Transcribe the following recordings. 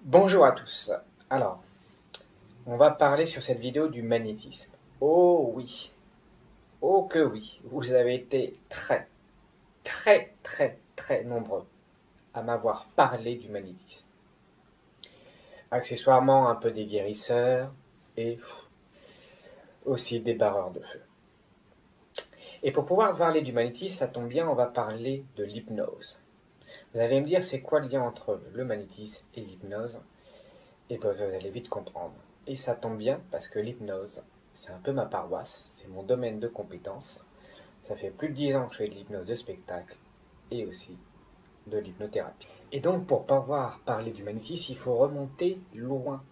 Bonjour à tous. Alors, on va parler sur cette vidéo du magnétisme. Oh oui, oh que oui, vous avez été très nombreux à m'avoir parlé du magnétisme. Accessoirement un peu des guérisseurs et aussi des barreurs de feu. Et pour pouvoir parler du magnétisme, ça tombe bien, on va parler de l'hypnose. Vous allez me dire c'est quoi le lien entre le magnétisme et l'hypnose? Et bien, vous allez vite comprendre. Et ça tombe bien parce que l'hypnose, c'est un peu ma paroisse, c'est mon domaine de compétence. Ça fait plus de 10 ans que je fais de l'hypnose de spectacle et aussi de l'hypnothérapie. Et donc, pour pouvoir parler du magnétisme, il faut remonter loin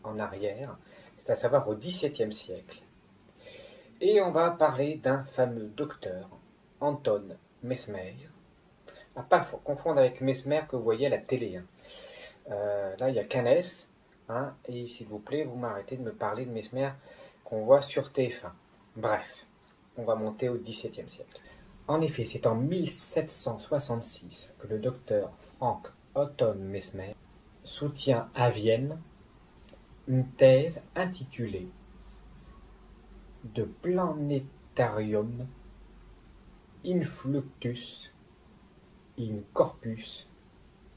en arrière, c'est à savoir au XVIIe siècle. Et on va parler d'un fameux docteur, Anton Mesmer. À pas confondre avec Mesmer que vous voyez à la télé. Là, il y a qu'un S. Hein, et s'il vous plaît, vous m'arrêtez de me parler de Mesmer qu'on voit sur TF1. Bref, on va monter au XVIIe siècle. En effet, c'est en 1766 que le docteur Frank Otto Mesmer soutient à Vienne une thèse intitulée De Planetarium Influctus in Corpus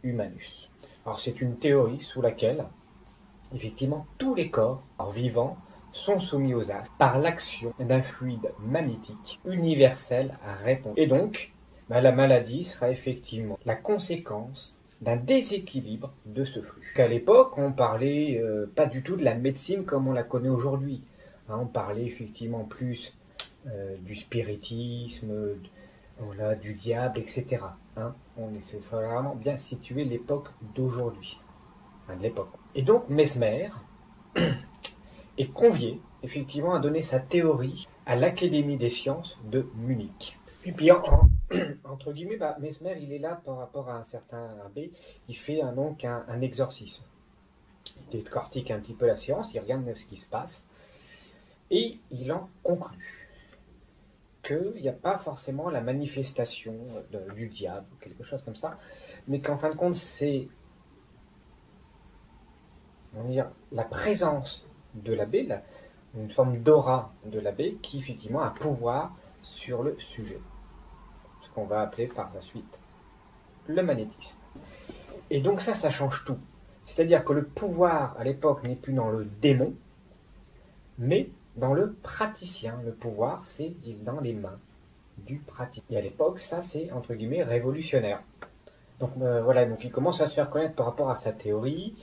Humanus. Alors c'est une théorie sous laquelle effectivement tous les corps vivants sont soumis aux astres par l'action d'un fluide magnétique universel à répondre. Et donc, la maladie sera effectivement la conséquence d'un déséquilibre de ce flux. À l'époque, on parlait pas du tout de la médecine comme on la connaît aujourd'hui. Hein, on parlait effectivement plus du spiritisme, du diable, etc. Hein, il faut vraiment bien situer l'époque d'aujourd'hui. De l'époque. Et donc Mesmer est convié effectivement à donner sa théorie à l'Académie des sciences de Munich. Et puis entre guillemets, Mesmer il est là par rapport à un certain abbé qui fait donc un exorcisme. Il décortique un petit peu la science, il regarde ce qui se passe et il en conclut qu'il n'y a pas forcément la manifestation du diable ou quelque chose comme ça, mais qu'en fin de compte c'est la présence de l'abbé, une forme d'aura de l'abbé qui effectivement a un pouvoir sur le sujet. Ce qu'on va appeler par la suite le magnétisme. Et donc ça change tout. C'est-à-dire que le pouvoir à l'époque n'est plus dans le démon, mais dans le praticien. Le pouvoir, c'est dans les mains du praticien. Et à l'époque, ça c'est entre guillemets révolutionnaire. Donc voilà, donc il commence à se faire connaître par rapport à sa théorie.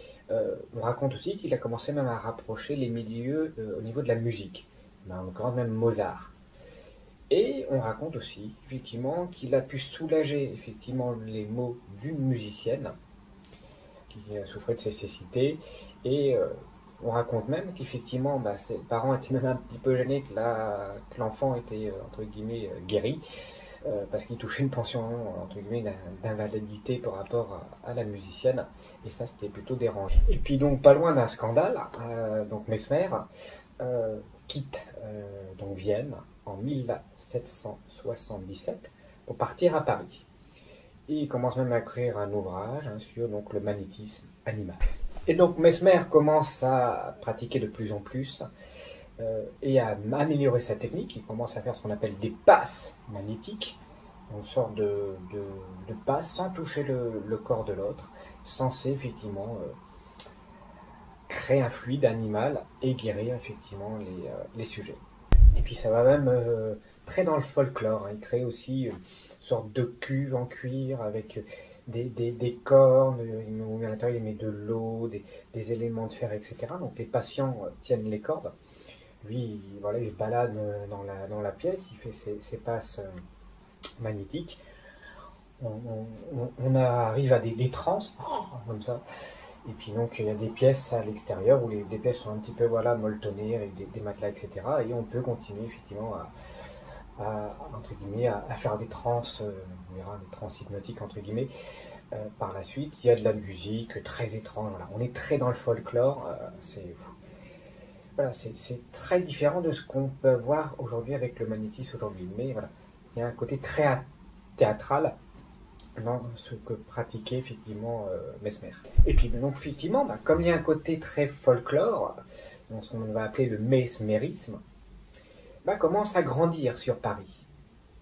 On raconte aussi qu'il a commencé même à rapprocher les milieux au niveau de la musique, en l'occurrence même Mozart. Et on raconte aussi effectivement qu'il a pu soulager effectivement les maux d'une musicienne qui souffrait de cécité. Et on raconte même qu'effectivement ses parents étaient même un petit peu gênés que l'enfant était entre guillemets guéri. Parce qu'il touchait une pension entre guillemets d'invalidité par rapport à la musicienne, et ça c'était plutôt dérangeant. Et puis donc pas loin d'un scandale, donc Mesmer quitte donc Vienne en 1777 pour partir à Paris. Et il commence même à écrire un ouvrage sur donc, le magnétisme animal. Et donc Mesmer commence à pratiquer de plus en plus et à améliorer sa technique. Il commence à faire ce qu'on appelle des passes magnétiques, une sorte de passe sans toucher le corps de l'autre, censé effectivement créer un fluide animal et guérir effectivement les sujets. Et puis ça va même très dans le folklore. Hein. Il crée aussi une sorte de cuve en cuir avec des cornes, où à l'intérieur il met de l'eau, des éléments de fer, etc. Donc les patients tiennent les cordes. Lui, il se balade dans la pièce, il fait ses passes magnétiques. On arrive à des transes, comme ça. Et puis donc il y a des pièces à l'extérieur où les pièces sont un petit peu voilà, molletonnées avec des matelas, etc. Et on peut continuer effectivement entre guillemets, à faire des trans, on verra des trans hypnotiques entre guillemets, par la suite. Il y a de la musique très étrange, voilà. On est très dans le folklore, voilà, c'est très différent de ce qu'on peut voir aujourd'hui avec le magnétisme aujourd'hui. Mais voilà, il y a un côté très théâtral dans ce que pratiquait effectivement Mesmer. Et puis donc effectivement, bah, comme il y a un côté très folklore, dans ce qu'on va appeler le mesmérisme, bah, commence à grandir sur Paris.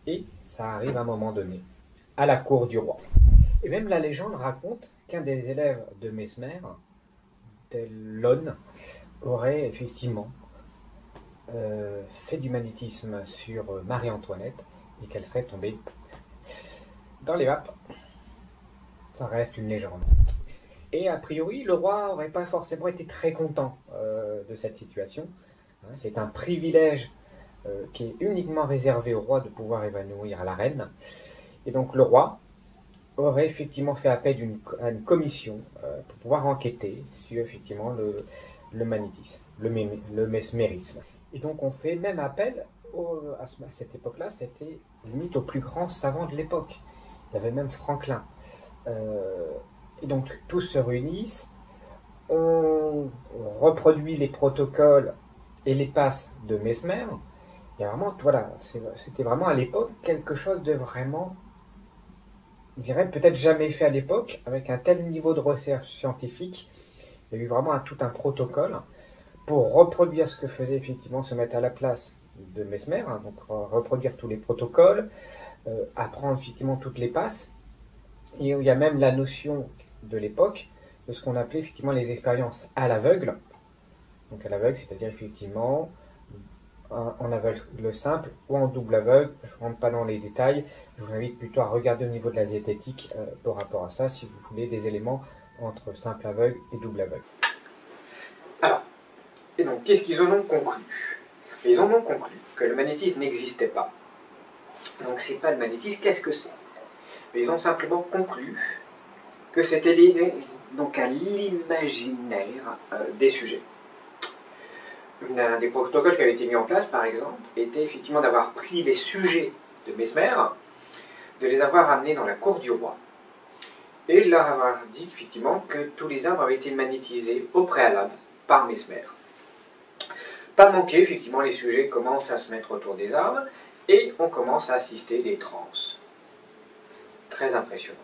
Et ça arrive à un moment donné, à la cour du roi. Et même la légende raconte qu'un des élèves de Mesmer, Telon, aurait effectivement fait du magnétisme sur Marie-Antoinette et qu'elle serait tombée dans les vapes. Ça reste une légende. Et a priori, le roi n'aurait pas forcément été très content de cette situation. C'est un privilège qui est uniquement réservé au roi de pouvoir évanouir la reine. Et donc le roi aurait effectivement fait appel à une commission pour pouvoir enquêter sur effectivement le magnétisme, le mesmérisme. Et donc on fait même appel à cette époque-là, c'était limite aux plus grands savants de l'époque. Il y avait même Franklin. Et donc tous se réunissent, on reproduit les protocoles et les passes de Mesmer. Et vraiment, voilà, c'était vraiment à l'époque quelque chose de vraiment, je dirais peut-être jamais fait à l'époque, avec un tel niveau de recherche scientifique. Il y a eu vraiment tout un protocole pour reproduire ce que faisait effectivement se mettre à la place de Mesmer, hein, donc reproduire tous les protocoles, apprendre effectivement toutes les passes. Et il y a même la notion de l'époque de ce qu'on appelait effectivement les expériences à l'aveugle. Donc à l'aveugle, c'est-à-dire effectivement en aveugle simple ou en double aveugle. Je ne rentre pas dans les détails. Je vous invite plutôt à regarder au niveau de la zététique par rapport à ça, si vous voulez des éléments entre simple aveugle et double aveugle. Alors, et donc, qu'est-ce qu'ils en ont conclu? Ils en ont conclu que le magnétisme n'existait pas. Donc, c'est pas le magnétisme, qu'est-ce que c'est? Ils ont simplement conclu que c'était donc à l'imaginaire des sujets. Un des protocoles qui avait été mis en place, par exemple, était effectivement d'avoir pris les sujets de Mesmer, de les avoir amenés dans la cour du roi, et de leur avoir dit effectivement que tous les arbres avaient été magnétisés au préalable par Mesmer. Pas manqué, effectivement, les sujets commencent à se mettre autour des arbres, et on commence à assister des transes. Très impressionnantes.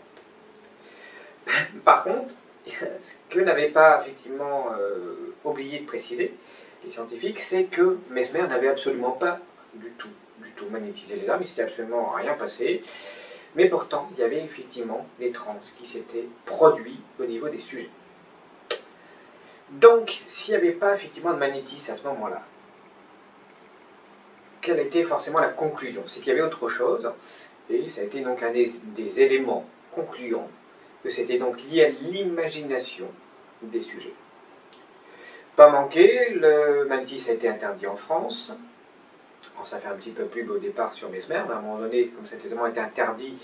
Par contre, ce que n'avaient pas effectivement oublié de préciser les scientifiques, c'est que Mesmer n'avait absolument pas du tout magnétisé les arbres, il ne s'était absolument rien passé, mais pourtant il y avait effectivement des trans qui s'étaient produits au niveau des sujets. Donc, s'il n'y avait pas effectivement de magnétisme à ce moment-là, quelle était forcément la conclusion? C'est qu'il y avait autre chose, et ça a été donc un des éléments concluants, que c'était donc lié à l'imagination des sujets. Pas manqué, le magnétisme a été interdit en France. Alors, ça fait un petit peu pub au départ sur Mesmer, mais à un moment donné, comme ça a tellement été interdit,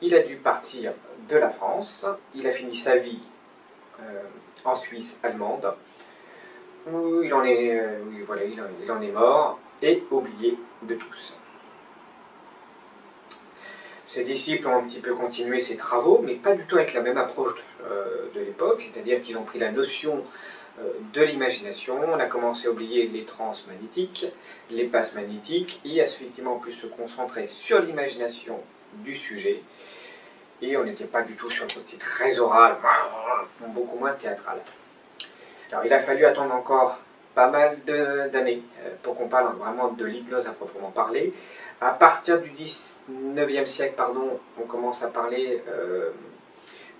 il a dû partir de la France. Il a fini sa vie en Suisse allemande, où il en est mort et oublié de tous. Ses disciples ont un petit peu continué ses travaux, mais pas du tout avec la même approche de l'époque, c'est-à-dire qu'ils ont pris la notion de l'imagination, on a commencé à oublier les trans magnétiques, les passes magnétiques, et à effectivement plus se concentrer sur l'imagination du sujet, et on n'était pas du tout sur le côté très oral, beaucoup moins théâtral. Alors il a fallu attendre encore pas mal d'années pour qu'on parle vraiment de l'hypnose à proprement parler. À partir du 19e siècle, on commence à parler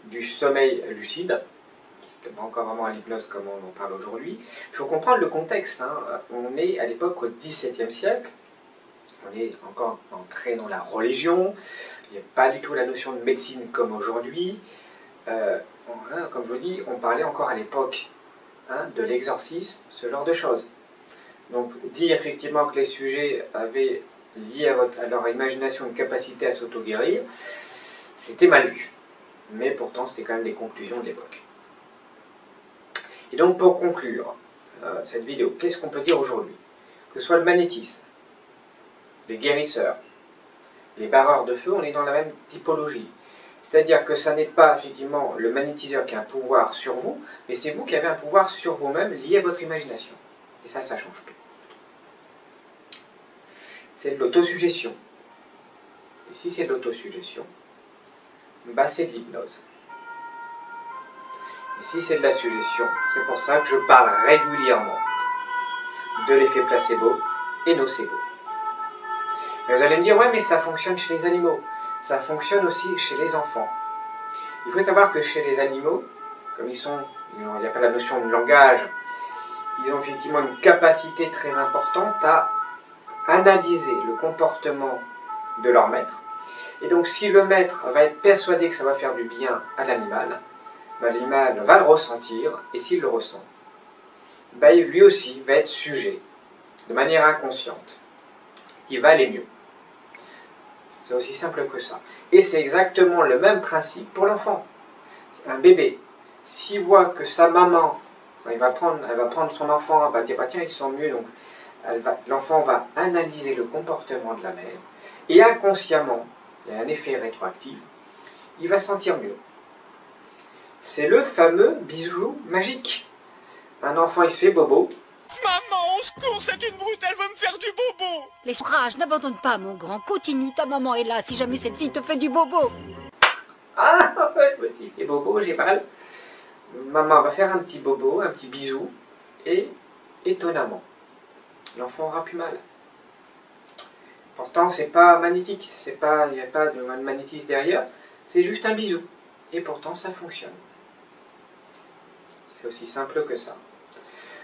du sommeil lucide. C'est pas encore vraiment à l'hypnose comme on en parle aujourd'hui. Il faut comprendre le contexte. On est à l'époque au XVIIe siècle. On est encore entré dans la religion. Il n'y a pas du tout la notion de médecine comme aujourd'hui. Comme je vous dis, on parlait encore à l'époque de l'exorcisme, ce genre de choses. Donc dire effectivement que les sujets avaient lié à leur imagination une capacité à s'auto-guérir, c'était mal vu. Mais pourtant, c'était quand même des conclusions de l'époque. Et donc pour conclure cette vidéo, qu'est-ce qu'on peut dire aujourd'hui? Que ce soit le magnétisme, les guérisseurs, les barreurs de feu, on est dans la même typologie. C'est-à-dire que ça n'est pas effectivement le magnétiseur qui a un pouvoir sur vous, mais c'est vous qui avez un pouvoir sur vous-même lié à votre imagination. Et ça change tout. C'est de l'autosuggestion. Et si c'est de l'autosuggestion, bah c'est de l'hypnose. Et si c'est de la suggestion, c'est pour ça que je parle régulièrement de l'effet placebo et nocebo. Et vous allez me dire, ouais, mais ça fonctionne chez les animaux. Ça fonctionne aussi chez les enfants. Il faut savoir que chez les animaux, comme il n'y a pas la notion de langage, ils ont effectivement une capacité très importante à analyser le comportement de leur maître. Et donc si le maître va être persuadé que ça va faire du bien à l'animal, l'animal va le ressentir, et s'il le ressent, lui aussi va être sujet, de manière inconsciente. Il va aller mieux. C'est aussi simple que ça. Et c'est exactement le même principe pour l'enfant. Un bébé, s'il voit que sa maman, elle va prendre son enfant, elle va dire, tiens, il se sent mieux, donc l'enfant va analyser le comportement de la mère, et inconsciemment, il y a un effet rétroactif, il va sentir mieux. C'est le fameux bisou magique. Un enfant, il se fait bobo. Maman, au secours, c'est une brute, elle veut me faire du bobo. Les courage, n'abandonne pas, mon grand. Continue, ta maman est là si jamais cette fille te fait du bobo. Ah, en fait, je me suis fait bobo, j'ai mal. Maman va faire un petit bobo, un petit bisou, et étonnamment, l'enfant aura plus mal. Pourtant, c'est pas magnétique, il n'y a pas de magnétisme derrière, c'est juste un bisou. Et pourtant, ça fonctionne. C'est aussi simple que ça.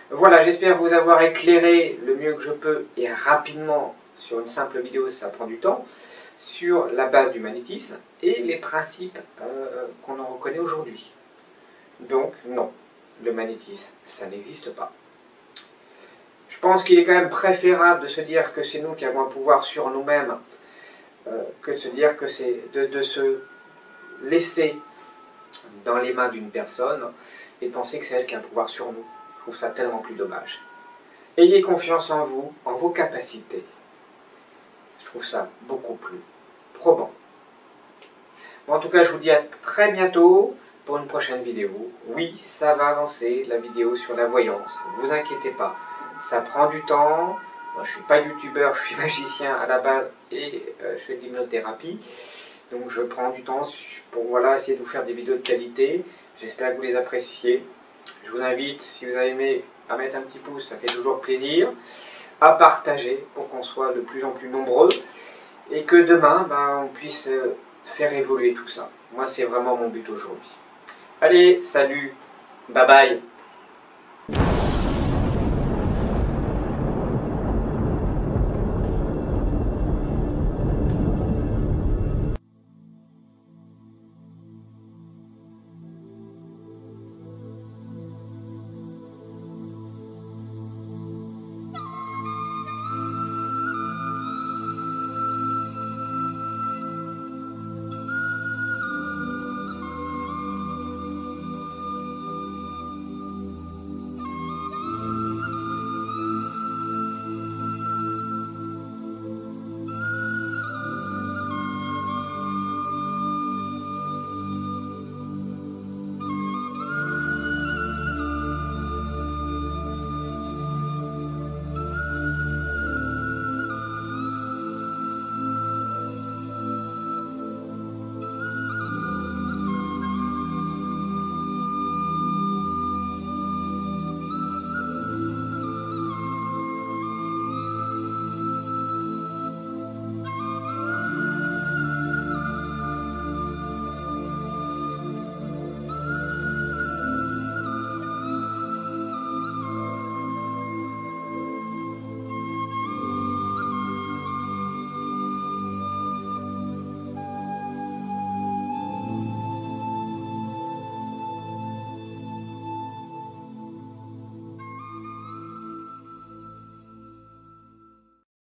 Voilà, j'espère vous avoir éclairé le mieux que je peux et rapidement sur une simple vidéo, ça prend du temps, sur la base du magnétisme et les principes qu'on en reconnaît aujourd'hui. Donc non, le magnétisme, ça n'existe pas. Je pense qu'il est quand même préférable de se dire que c'est nous qui avons un pouvoir sur nous-mêmes que de se dire que c'est de se laisser dans les mains d'une personne et de penser que c'est elle qui a un pouvoir sur nous. Je trouve ça tellement plus dommage. Ayez confiance en vous, en vos capacités. Je trouve ça beaucoup plus probant. Bon, en tout cas, je vous dis à très bientôt pour une prochaine vidéo. Oui, ça va avancer, la vidéo sur la voyance. Ne vous inquiétez pas, ça prend du temps. Moi, je ne suis pas youtubeur, je suis magicien à la base et je fais de l'hypnothérapie. Donc je prends du temps pour essayer de vous faire des vidéos de qualité. J'espère que vous les appréciez. Je vous invite, si vous avez aimé, à mettre un petit pouce, ça fait toujours plaisir. À partager pour qu'on soit de plus en plus nombreux. Et que demain, on puisse faire évoluer tout ça. Moi, c'est vraiment mon but aujourd'hui. Allez, salut, bye bye.